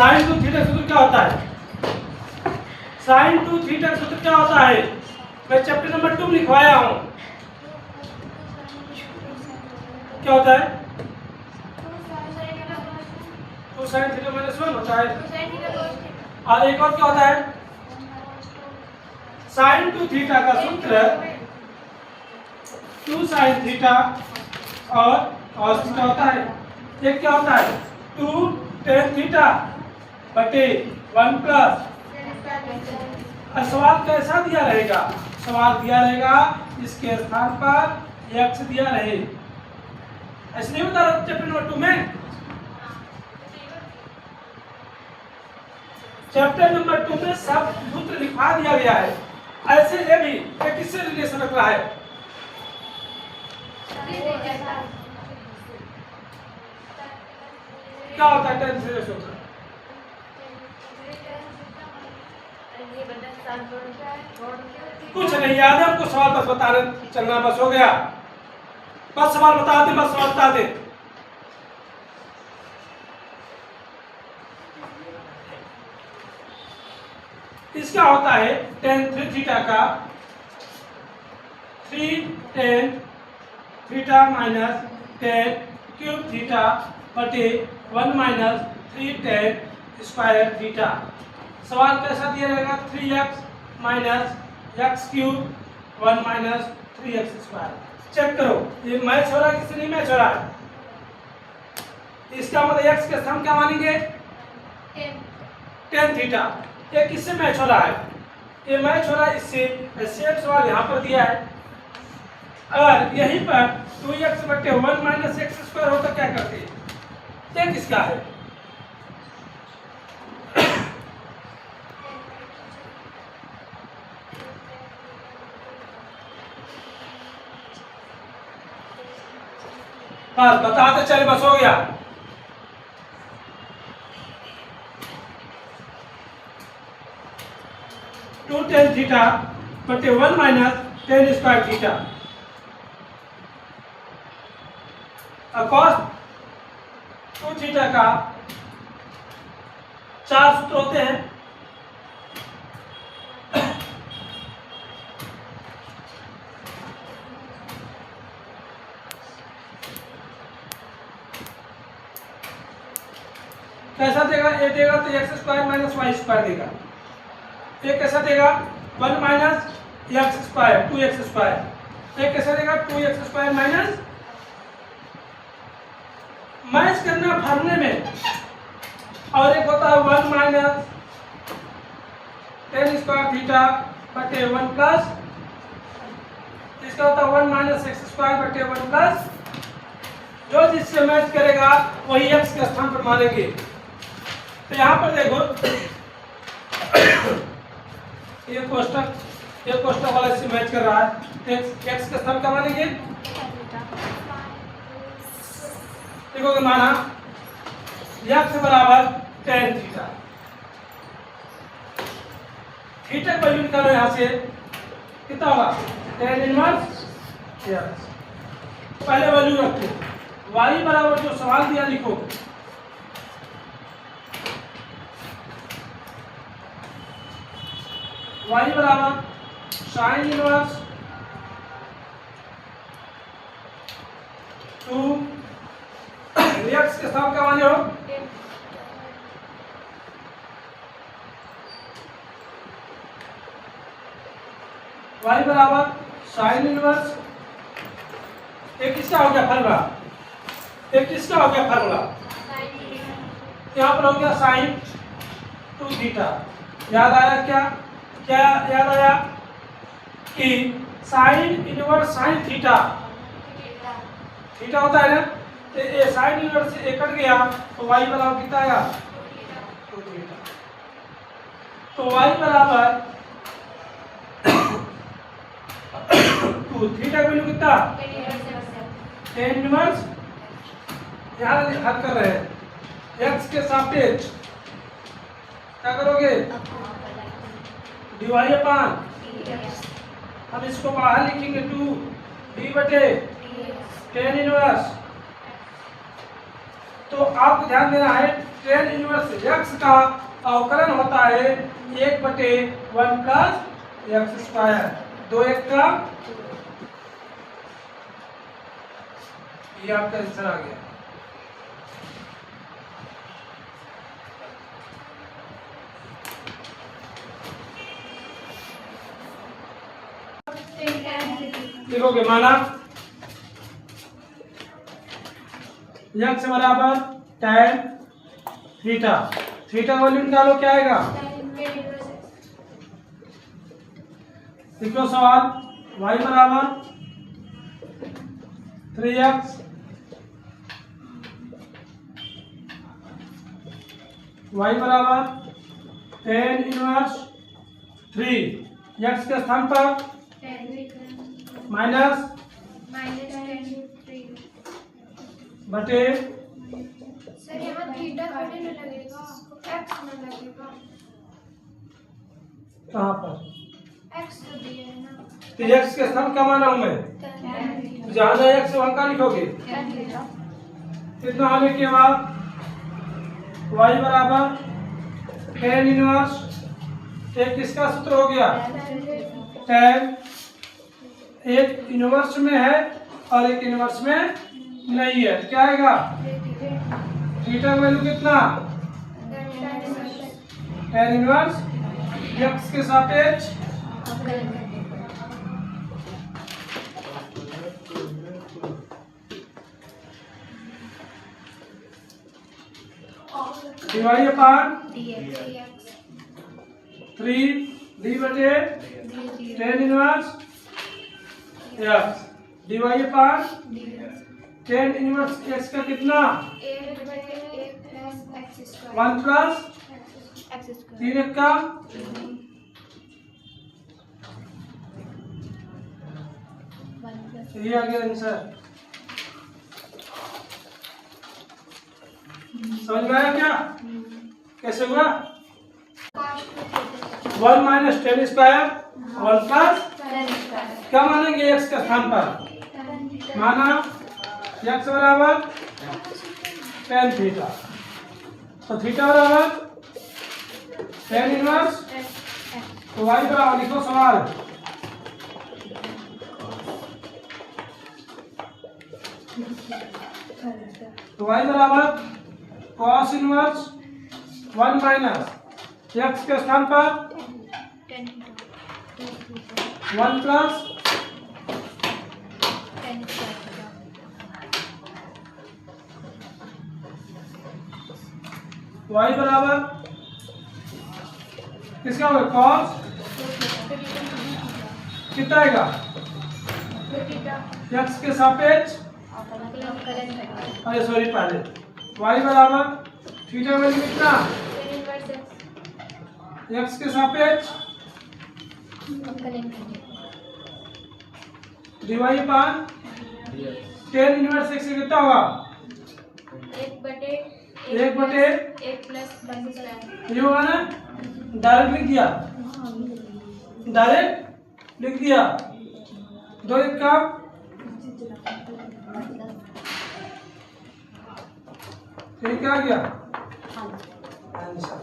Sign to theta सूत्र क्या होता है? साइन टू थीटा सूत्र क्या होता है? मैं चैप्टर नंबर 2 लिखवाया हूं। क्या होता है? 2 sin थीटा माइनस 1 होता है। और एक और क्या होता है? साइन टू थीटा का सूत्र 2 sin थीटा और cos थीटा होता है। एक क्या होता है? 2 tan थीटा बटे 1 प्लस। सवाल कैसा दिया रहेगा? सवाल दिया रहेगा इसके स्थान पर x दिया रहे। ऐसे नहीं बता रहा चैप्टर नंबर 2 में। चैप्टर नंबर 2 में सब सूत्र लिखा दिया गया है। ऐसे ये भी ये किससे रिलेशन रख रहा है? क्या होता है tan थीटा सूत्र? कुछ नहीं याद है हमको, सवाल बस बताने चलना बस हो गया। बस सवाल बता दे, बस सवाल बता दे। इसका होता है tan थीटा का 3 tan theta minus tan cube theta बटे 1 माइनस 3 tan स्क्वायर थीटा। सवाल कैसा दिया रहेगा? 3x minus x cube 1 minus 3x square. Check करो ये मैच हो रहा है किससे नहीं मैच हो रहा है? इसका मतलब x के स्थान क्या मानेंगे? tan theta. ये किससे मैच हो रहा है? ये मैच हो रहा है इससे। सेम सवाल यहाँ पर दिया है। अगर यहीं पर 2x बटे 1 माइनस एक्स स्क्वायर हो तो क्या करते? ये किसका है? बस बताते चले, बस हो गया। टू tan थीटा बटे 1 minus tan square theta. cos 2 theta का 4 सूत्र होते हैं। कैसा देगा? ये देगा तो x square minus y square देगा। ये कैसा देगा? 1 minus x square 2x square. ये कैसा देगा? 2x square minus. मैच करना फार्मूले में। और एक होता है 1 माइनस tan स्क्वायर थीटा बटे 1 प्लस। इसका होता है 1 माइनस एक्स स्क्वायर बटे 1 प्लस। जो जिससे मैच करेगा वही x के स्थान पर मानेंगे। तो यहाँ पर देखो ये कोष्टक वाला इससे मैच कर रहा है। x के स्थान क्या मानेंगे? देखो माना x बराबर tan थीटा। थीटा का वैल्यू निकालो यहाँ से, कितना होगा? tan inverse x। पहले वैल्यू रखो। y बराबर जो सवाल दिया लिखो। y बराबर साइन इनवर्स 2 x के साथ क्या माने हो? y बराबर साइन इनवर्स। एक किसका हो गया फार्मूला? एक किसका हो गया फार्मूला? यहाँ पर हो गया साइन 2 थीटा। याद आया क्या? क्या याद आया कि sine inverse sine theta theta होता है ना। तो ये साइन इनवर्स से कट गया तो y बराबर कितना आया? 2 थीटा। तो y बराबर 2 थीटा वैल्यू कितना? tan inverse. यहाँ हल कर रहे हैं x के सापेक्ष। क्या करोगे? डिवाइड अपान। हम इसको बाहर लिखेंगे 2 d बटे tan इनवर्स तो आपको ध्यान देना है tan इनवर्स x का अवकलन होता है 1/1 प्लस एक्स स्क्वायर। 2 1 का ये आपका आंसर आ गया। लिखोगे माना x बराबर tan थीटा। थीटा वैल्यू निकालो, क्या आएगा? लिखो सवाल y बराबर 3x y बराबर tan इनवर्स 3 x के स्थान पर माइनस बटे सर यहाँ थीटा थोड़ी ना लगेगा, एक्स ना लगेगा। कहाँ पर? एक्स तो दिया है ना। तो x के स्थान क्या माना हूं मैं? जहां जहां x वहां का लिखोगे। इतना होने के बाद y बराबर tan इनवर्स एक किसका सूत्र हो गया? tan एक इनवर्स में है और एक इनवर्स में नहीं है, क्या आएगा? थीटा वैल्यू कितना? tan इनवर्स x के सापेक्ष डिवाइड अपॉन 3 d बटे tan inverse x divide upon tan inverse x का कितना? 1 प्लस 3 1 का ये आ गया आंसर। समझ में आया क्या? कैसे हुआ? 1 माइनस tan स्क्वायर 1 प्लस क्या मानेंगे x के स्थान पर? माना x बराबर tan थीटा, तो थीटा बराबर tan इनवर्स, तो y बराबर लिखो सवाल तो y बराबर cos इनवर्स 1 माइनस x के स्थान पर 1 प्लस y बराबर किसका होगा? cos कितना आएगा? x के सापेक्ष, अरे सॉरी पहले y बराबर थीटा वैल्यू कितना? x के सापेक्ष divide upon tan inverse x से कितना होगा? 1/1 प्लस 1 ये होगा ना? डायरेक्ट लिख दिया, डायरेक्ट लिख दिया। 2 1 का ठीक आ गया आंसर।